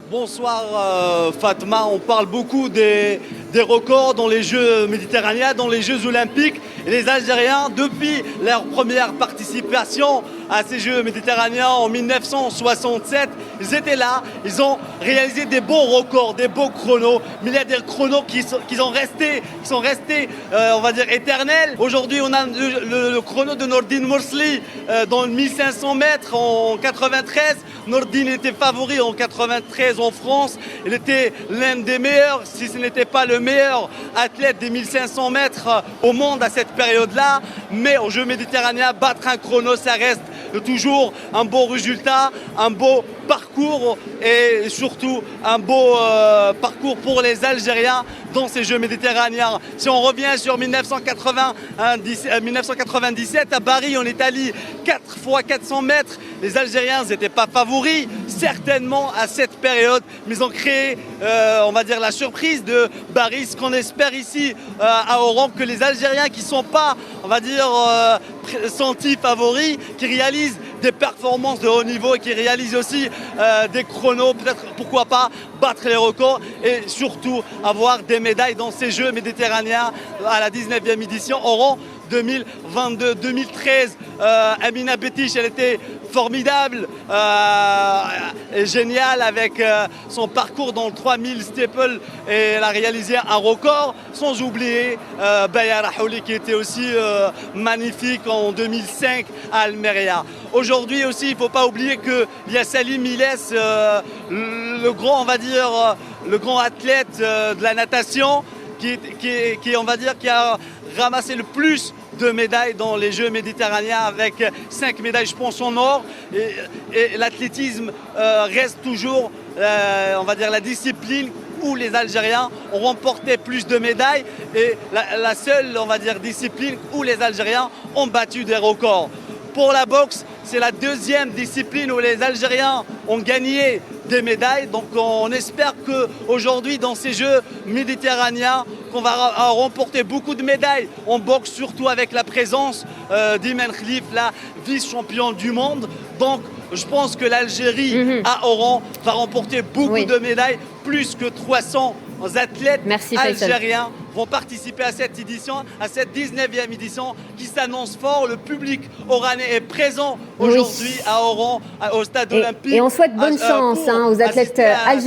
Bonsoir Fatma, on parle beaucoup des records dans les Jeux méditerranéens, dans les Jeux olympiques. Et les Algériens, depuis leur première participation à ces Jeux méditerranéens en 1967, ils étaient là, ils ont réalisé des beaux records, des beaux chronos. Mais il y a des chronos qui sont restés, on va dire, éternels. Aujourd'hui, on a le chrono de Nordine Morsli dans 1500 mètres en 93. Nordine était favori en 93 en France. Il était l'un des meilleurs, si ce n'était pas le meilleur athlète des 1500 mètres au monde à cette période-là. Mais au Jeux méditerranéens, battre un chrono, ça reste toujours un beau résultat, un beau parcours et surtout un beau parcours pour les Algériens dans ces Jeux méditerranéens. Si on revient sur 1997 à Paris en Italie, 4 fois 400 mètres, les Algériens n'étaient pas favoris, certainement à cette période, mais ils ont créé, on va dire, la surprise de Paris. Ce qu'on espère ici à Oran, que les Algériens qui ne sont pas, on va dire, sentis favoris, qui réalisent des performances de haut niveau et qui réalisent aussi des chronos, peut-être, pourquoi pas, battre les records et surtout avoir des médailles dans ces Jeux méditerranéens à la 19e édition Oran 2022-2013. Amina Betish, elle était formidable et géniale avec son parcours dans le 3000 steeple et elle a réalisé un record, sans oublier Baya Rahouli qui était aussi magnifique en 2005 à Almeria. Aujourd'hui aussi, il ne faut pas oublier qu'il y a Salim Ilès, le grand, on va dire, le grand athlète de la natation qui on va dire, qui a ramassé le plus de médailles dans les Jeux méditerranéens avec 5 médailles, je pense, en or. Et l'athlétisme reste toujours, on va dire, la discipline où les Algériens ont remporté plus de médailles et la seule, on va dire, discipline où les Algériens ont battu des records. Pour la boxe, c'est la deuxième discipline où les Algériens ont gagné des médailles. Donc on espère qu'aujourd'hui, dans ces Jeux méditerranéens, qu'on va remporter beaucoup de médailles. On boxe surtout avec la présence d'Imen Khelif, la vice-championne du monde. Donc je pense que l'Algérie à Oran va remporter beaucoup de médailles, plus que 300 athlètes algériens vont participer à cette édition, à cette 19e édition qui s'annonce fort. Le public oranais est présent aujourd'hui à Oran, au stade olympique. Et on souhaite bonne chance aux athlètes algériens.